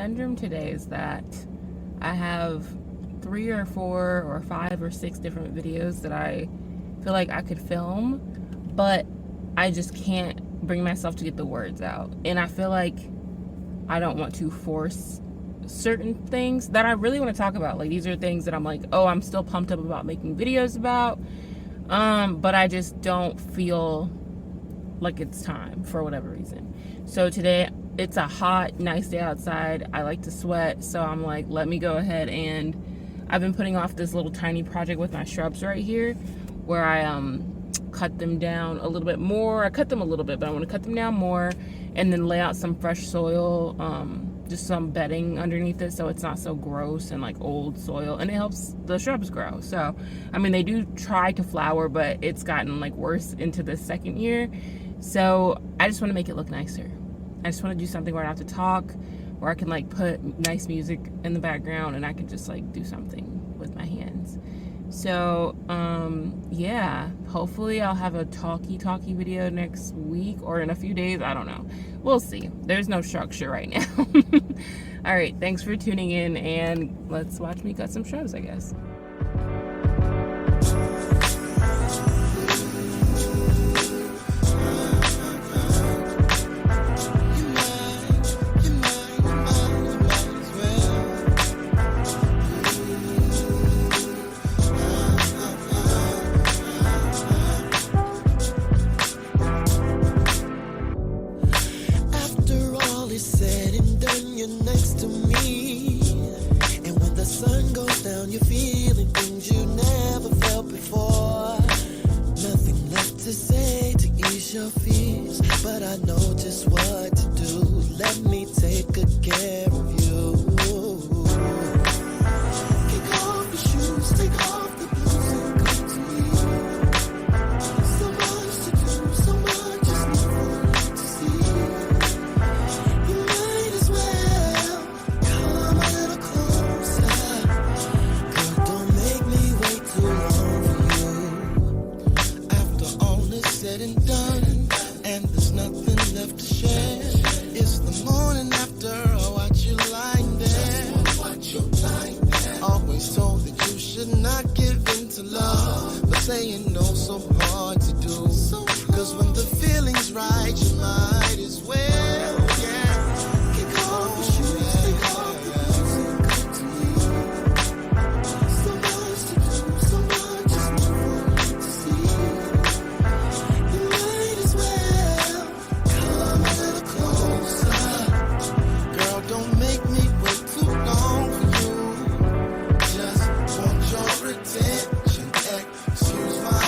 conundrum today is that I have 3 or 4 or 5 or 6 different videos that I feel like I could film, but I just can't bring myself to get the words out. And I feel like I don't want to force certain things that I really want to talk about. Like, these are things that I'm like, oh, I'm still pumped up about making videos about, but I just don't feel like it's time for whatever reason. So today, it's a hot, nice day outside. I like to sweat, so I'm like, let me go ahead, and I've been putting off this little tiny project with my shrubs right here, where I cut them down a little bit more. I cut them a little bit, but I want to cut them down more, and then lay out some fresh soil, just some bedding underneath it, so it's not so gross and like old soil, and it helps the shrubs grow. So, I mean, they do try to flower, but it's gotten like worse into the second year. So I just want to make it look nicer. I just want to do something where I don't have to talk, where I can like put nice music in the background and I can just like do something with my hands. So, yeah, hopefully I'll have a talky video next week or in a few days. I don't know. We'll see. There's no structure right now. All right. Thanks for tuning in, and let's watch me cut some shrubs, I guess. Said and done, you're next to me, and when the sun goes down, you're feeling things you never felt before. Nothing left to say to ease your fears, but I know just what to do. Let me take good care of you. Kick off your shoes, take off the blues, and come to me. So much to do, so much just need for you to see. Said and done, and there's nothing left to share. It's the morning after I watch you lying there. Always told that you should not give in to love, but saying no so hard to do. Cause when the feeling's right, you might as well, yeah. Kick off your shoes, take off the blues, and come to me. So much to do, so much just need for you to see. Don't make me wait too long for you. Just want your attention. Excuse my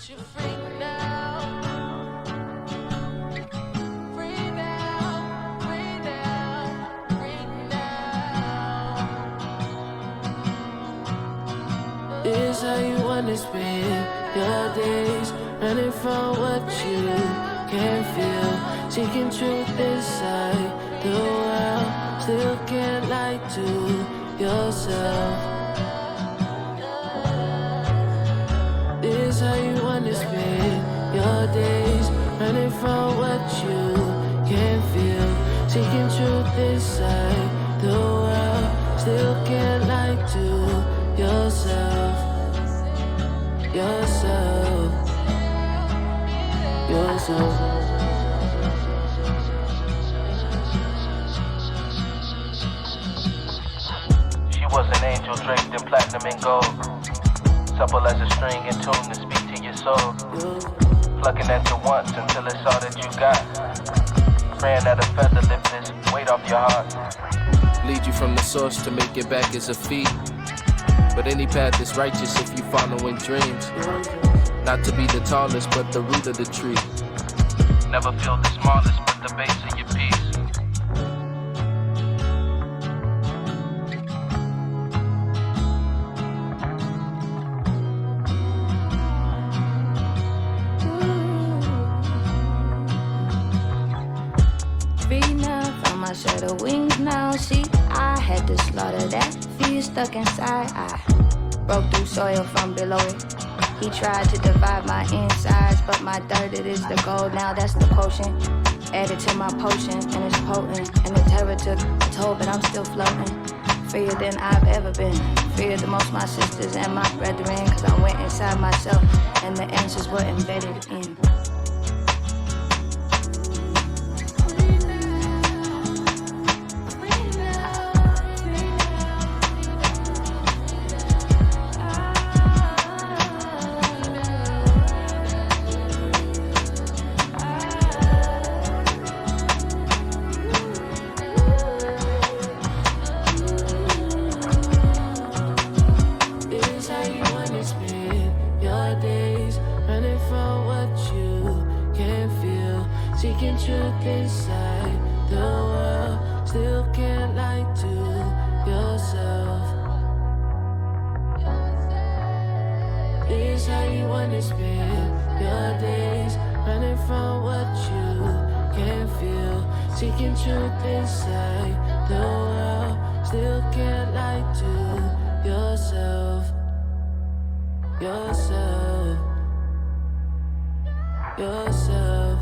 you free now. Free now, free now, free now. Is how you wanna spend your days, running from what you can't feel, seeking truth inside the world, still can't lie to yourself. Is how you wanna spend your days, running from what you can't feel, seeking truth inside the world, still can't lie to yourself. Yourself. She was an angel draped in platinum and gold, supple as a string in tune to speak to your soul, plucking at you once until it's all that you got, praying that a feather lift this weight off your heart. Lead you from the source to make it back is a feat, but any path is righteous if you following dreams. Not to be the tallest, but the root of the tree. Never feel the smallest, but the base of your peace. Free now, found my shadow wings now. See, I had to slaughter that fear stuck inside. I broke through soil from below it. He tried to divide my insides, but my dirt, it is the gold. Now that's the potion. Added to my potion, and it's potent. And the terror took a toll, but I'm still floating. Freer than I've ever been. Freer than most my sisters and my brethren. Cause I went inside myself, and the answers were embedded in. Seeking truth inside the world, still can't lie to yourself. Is how you wanna spend your days, running from what you can't feel. Seeking truth inside the world, still can't lie to yourself. Yourself. Yourself.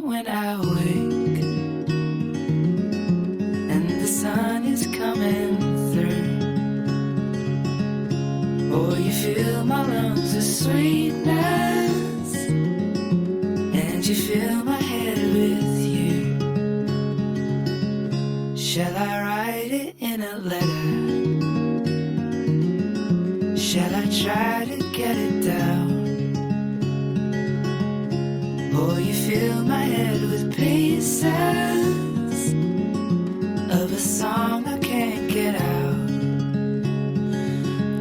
When I wake and the sun is coming through, oh, you fill my lungs with sweetness, and you fill my head with you. Shall I write it in a letter? Shall I try to get it down? Oh, you fill my head with pieces of a song I can't get out.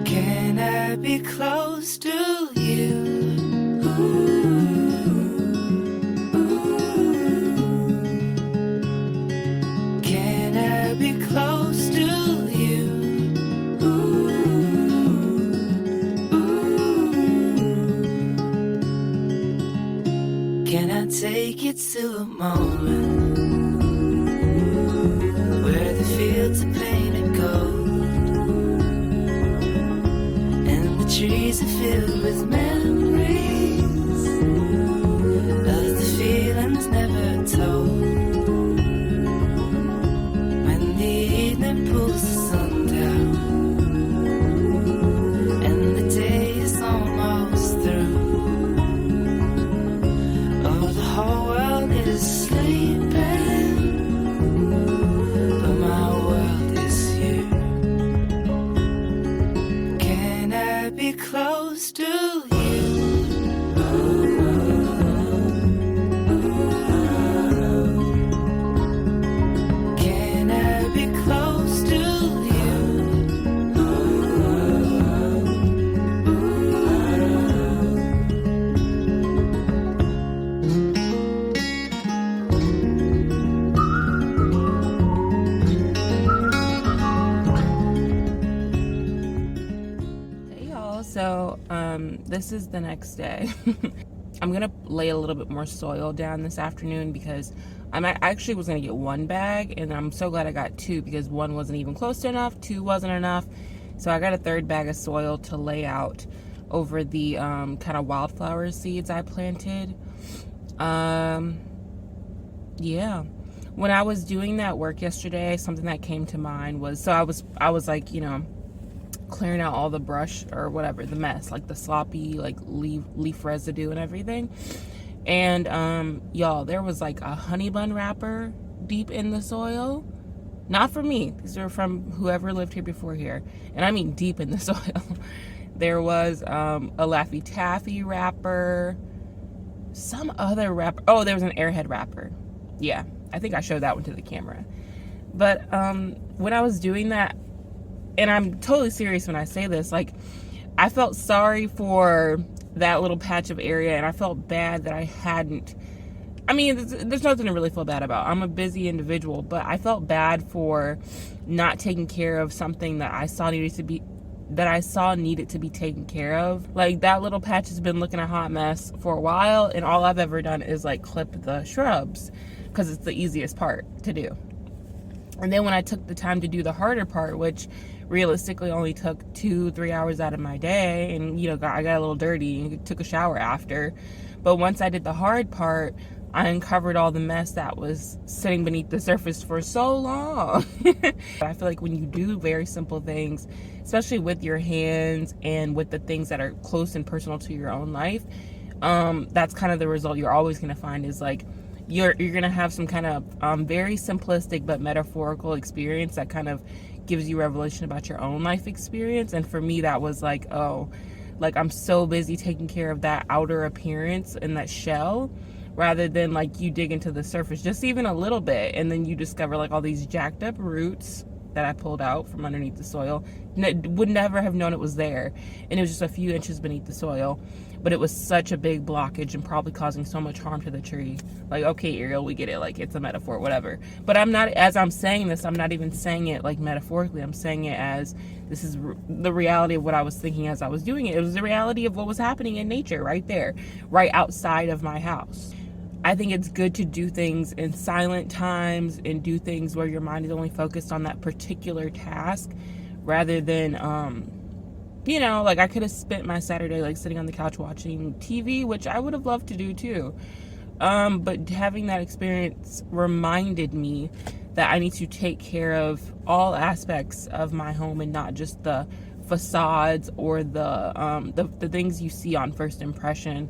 Can I be close to you? Ooh, ooh. Can I be close to you? Ooh, ooh. Can I take you to a moment where the fields are painted gold and the trees are filled with memories of the feelings never told? When the evening pulls the sun down and the day is almost through, oh, the whole world is sleeping, this is the next day. I'm gonna lay a little bit more soil down this afternoon because I actually was gonna get one bag, and I'm so glad I got two because one wasn't even close to enough, two wasn't enough. So I got a third bag of soil to lay out over the kind of wildflower seeds I planted. Yeah. When I was doing that work yesterday, something that came to mind was, so I was like, you know, clearing out all the brush or whatever, the mess, like the sloppy, like leaf residue and everything. And y'all, there was like a honey bun wrapper deep in the soil. Not from me. These are from whoever lived here before here. And I mean deep in the soil. There was a Laffy Taffy wrapper. Some other wrapper. Oh, there was an Airhead wrapper. Yeah, I think I showed that one to the camera. But when I was doing that, and I'm totally serious when I say this, like, I felt sorry for that little patch of area, and I felt bad that I hadn't. I mean, there's nothing to really feel bad about. I'm a busy individual, but I felt bad for not taking care of something that I saw needed to be taken care of. Like, that little patch has been looking a hot mess for a while, and all I've ever done is like clip the shrubs because it's the easiest part to do. And then when I took the time to do the harder part, which realistically only took 2-3 hours out of my day, and you know, I got a little dirty and took a shower after. But once I did the hard part, I uncovered all the mess that was sitting beneath the surface for so long. I feel like when you do very simple things, especially with your hands and with the things that are close and personal to your own life, that's kind of the result you're always going to find is like, you're going to have some kind of very simplistic but metaphorical experience that kind of gives you revelation about your own life experience. And for me, that was like, oh, like I'm so busy taking care of that outer appearance and that shell, rather than like you dig into the surface just even a little bit, and then you discover like all these jacked up roots that I pulled out from underneath the soil. Would never have known it was there, and it was just a few inches beneath the soil, but it was such a big blockage and probably causing so much harm to the tree. Like, okay, Ariel, we get it, like it's a metaphor, whatever. But I'm not, as I'm saying this, I'm not even saying it like metaphorically. I'm saying it as this is the reality of what I was thinking as I was doing it. It was the reality of what was happening in nature right there, right outside of my house. I think it's good to do things in silent times and do things where your mind is only focused on that particular task, rather than, you know, like I could have spent my Saturday like sitting on the couch watching TV, which I would have loved to do too. But having that experience reminded me that I need to take care of all aspects of my home and not just the facades or the things you see on first impression,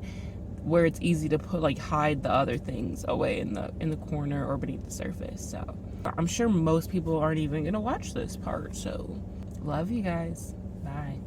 where it's easy to hide the other things away in the corner or beneath the surface. So I'm sure most people aren't even gonna watch this part. So love you guys. Bye.